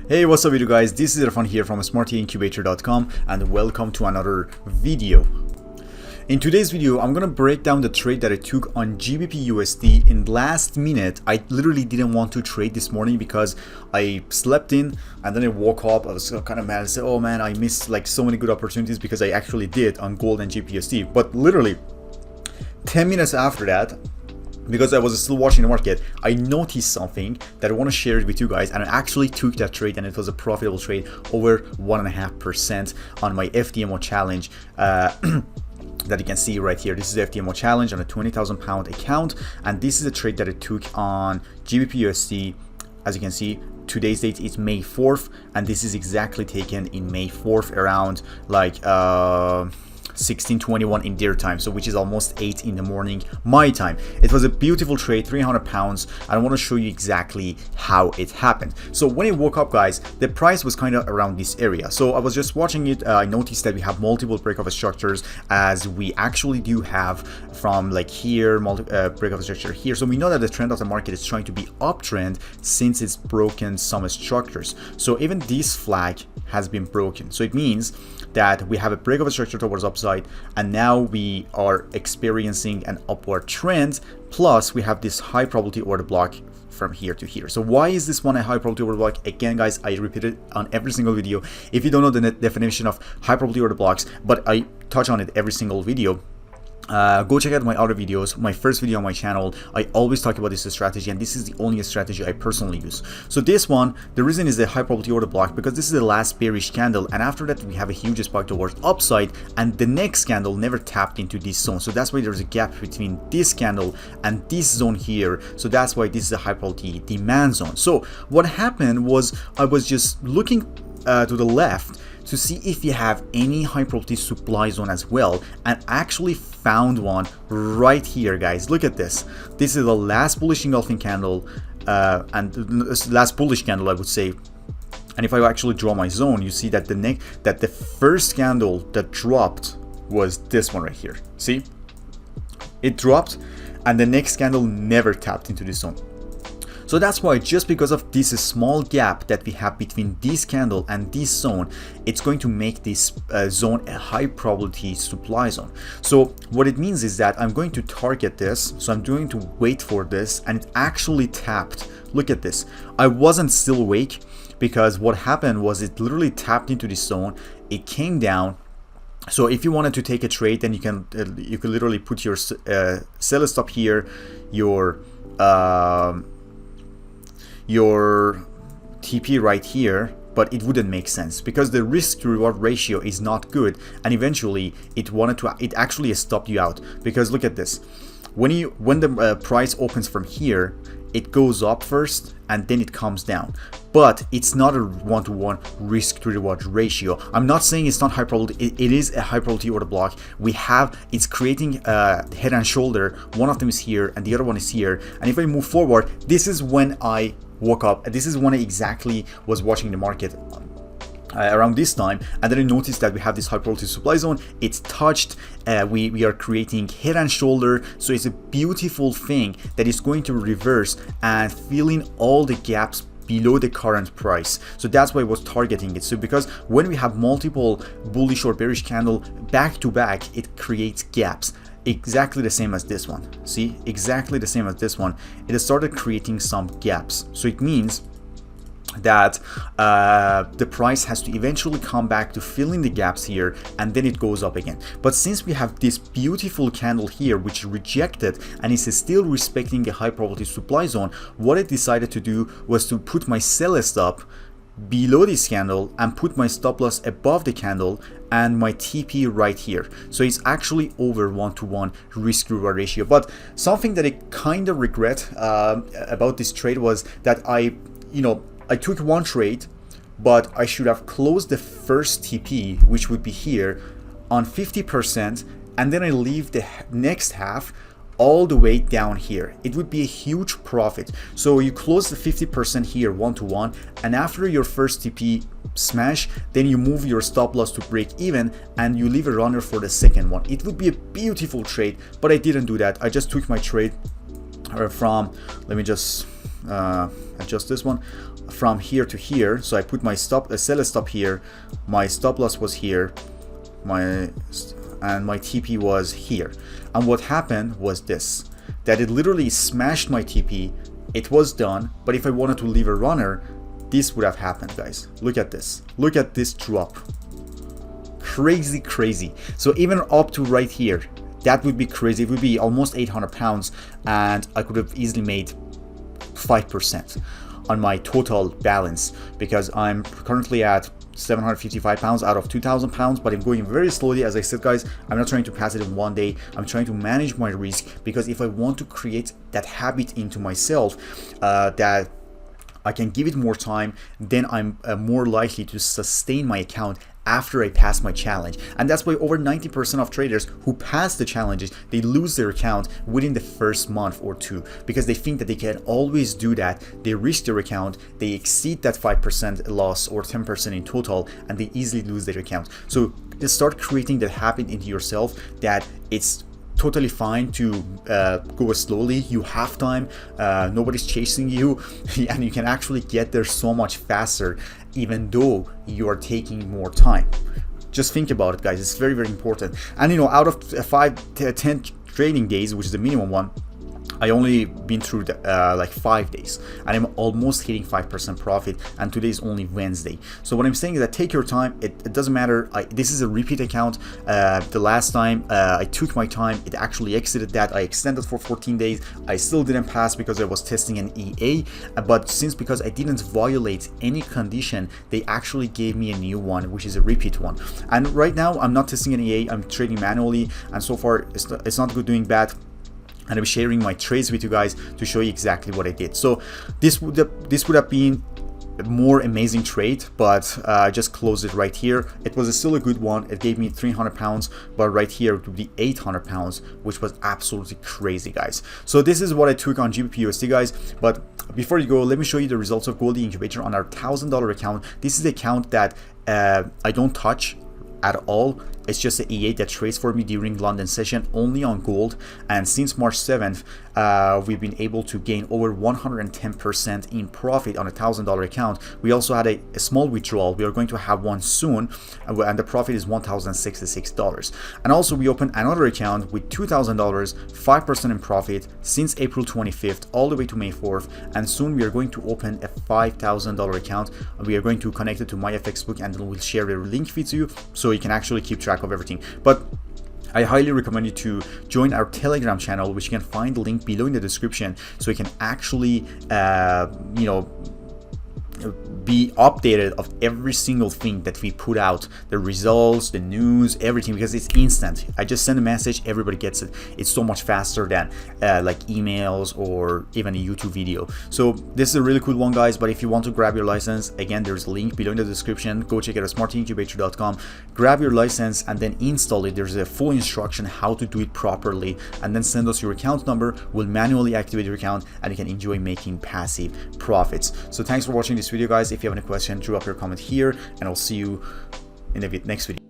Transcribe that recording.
Hey, what's up, you guys? This is Irfan here from smartincubator.com and welcome to another video. In today's video, I'm gonna break down the trade that I took on GBPUSD in last minute. I literally didn't want to trade this morning because I slept in and then I woke up. I was kind of mad. I said, oh man, I missed like so many good opportunities because I actually did on Gold and GBPUSD. But literally 10 minutes after that, because I was still watching the market, I noticed something that I want to share it with you guys, and I actually took that trade and it was a profitable trade, over 1.5% on my FDMO challenge that you can see right here. This is the FDMO challenge on a 20,000 pound account, and this is a trade that I took on GBPUSD. As you can see, today's date is May 4th, and this is exactly taken in May 4th around like 16:21 in their time, so which is almost 8 in the morning my time. It was a beautiful trade, 300 pounds. I want to show you exactly how it happened. So when I woke up, guys, the price was kind of around this area. So I was just watching it. I noticed that we have multiple breakout structures, as we actually do have from like here, breakout structure here. So we know that the trend of the market is trying to be uptrend since it's broken some structures. So even this flag has been broken. So it means that we have a break of a structure towards upside, and now we are experiencing an upward trend, plus we have this high probability order block from here to here. So why is this one a high probability order block? Again, guys, I repeat it on every single video. If you don't know the definition of high probability order blocks, but I touch on it every single video, go check out my other videos. My first video on my channel, I always talk about this strategy, and this is the only strategy I personally use. So this one, the reason is the high probability order block because this is the last bearish candle, and after that we have a huge spike towards upside, and the next candle never tapped into this zone. So that's why there's a gap between this candle and this zone here. So that's why this is a high probability demand zone. So what happened was I was just looking to the left to see if you have any high probability supply zone as well, and actually found one right here, guys. Look at this. This is the last bullish engulfing candle, and last bullish candle, I would say. And if I actually draw my zone, you see that the first candle that dropped was this one right here. See, it dropped, and the next candle never tapped into this zone. So that's why, just because of this small gap that we have between this candle and this zone, it's going to make this zone a high probability supply zone. So what it means is that I'm going to target this. So I'm going to wait for this, and it actually tapped. Look at this. I wasn't still awake because what happened was it literally tapped into this zone. It came down. So if you wanted to take a trade, then you can literally put your sell stop here, your TP right here, but it wouldn't make sense because the risk to reward ratio is not good, and eventually it actually stopped you out. Because look at this, when the price opens from here, it goes up first and then it comes down, but it's not a one-to-one risk to reward ratio. I'm not saying it's not high probability. It is a high probability order block. It's creating a head and shoulder. One of them is here and the other one is here, and if I move forward, this is when I woke up. This is when I exactly was watching the market around this time, and then I noticed that we have this high probability supply zone. It's touched. We are creating head and shoulder, so it's a beautiful thing that is going to reverse and fill in all the gaps below the current price. So that's why I was targeting it. So because when we have multiple bullish or bearish candle back to back, it creates gaps. Exactly the same as this one. See, exactly the same as this one. It has started creating some gaps. So it means that the price has to eventually come back to fill in the gaps here, and then it goes up again. But since we have this beautiful candle here which rejected and is still respecting a high probability supply zone, what I decided to do was to put my sell stop below this candle and put my stop loss above the candle and my TP right here. So it's actually over 1-to-1 risk reward ratio. But something that I kind of regret about this trade was that I took one trade, but I should have closed the first TP, which would be here, on 50%, and then I leave the next half all the way down here. It would be a huge profit. So you close the 50% here 1-to-1, and after your first TP smash, then you move your stop loss to break even and you leave a runner for the second one. It would be a beautiful trade, but I didn't do that. I just took my trade from, let me just adjust this one. from here to here. So I put my sell stop here, my stop loss was here, and my TP was here. And what happened was this, that it literally smashed my TP. It was done, but if I wanted to leave a runner, this would have happened, guys. Look at this. Look at this drop. Crazy. So even up to right here, that would be crazy. It would be almost 800 pounds, and I could have easily made 5% on my total balance, because I'm currently at 755 pounds out of 2,000 pounds, but I'm going very slowly. As I said, guys, I'm not trying to pass it in one day. I'm trying to manage my risk, because if I want to create that habit into myself, that I can give it more time, then I'm more likely to sustain my account after I pass my challenge. And that's why over 90% of traders who pass the challenges, they lose their account within the first month or two, because they think that they can always do that. They risk their account, they exceed that 5% loss or 10% in total, and they easily lose their account. So just start creating that habit into yourself, that it's totally fine to go slowly. You have time, nobody's chasing you, and you can actually get there so much faster, even though you are taking more time. Just think about it, guys. It's very important. And you know, out of 5 to 10 trading days, which is the minimum one, I only been through like 5 days, and I'm almost hitting 5% profit, and today is only Wednesday. So what I'm saying is that take your time. It doesn't matter. This is a repeat account. The last time I took my time, it actually exited that. I extended for 14 days. I still didn't pass because I was testing an EA, but because I didn't violate any condition, they actually gave me a new one, which is a repeat one. And right now I'm not testing an EA. I'm trading manually, and so far it's not good, doing bad. And I'm sharing my trades with you guys to show you exactly what I did. So this would have been a more amazing trade, but I just closed it right here. It was still a good one. It gave me 300 pounds, but right here it would be 800 pounds, which was absolutely crazy, guys. So this is what I took on GBPUSD, guys. But before you go, let me show you the results of Gold EA Incubator on our $1,000 account. This is the account that I don't touch at all. It's just an EA that trades for me during London session only on gold, and since March 7th we've been able to gain over 110% in profit on a $1,000 account. We also had a small withdrawal. We are going to have one soon, and the profit is $1,066. And also we opened another account with $2,000, 5% in profit since April 25th all the way to May 4th, and soon we are going to open a $5,000 account. We are going to connect it to my FX book, and then we'll share a link with you so you can actually keep track of everything. But I highly recommend you to join our Telegram channel, which you can find the link below in the description, so you can actually you know, be updated of every single thing that we put out, the results, the news, everything, because it's instant. I just send a message, everybody gets it. It's so much faster than like emails or even a YouTube video. So this is a really cool one, guys. But if you want to grab your license, again, there's a link below in the description. Go check it out, smartincubator.com. Grab your license and then install it. There's a full instruction how to do it properly, and then send us your account number. We'll manually activate your account, and you can enjoy making passive profits. So thanks for watching this video, guys. If you have any question, drop your comment here, and I'll see you in the next video.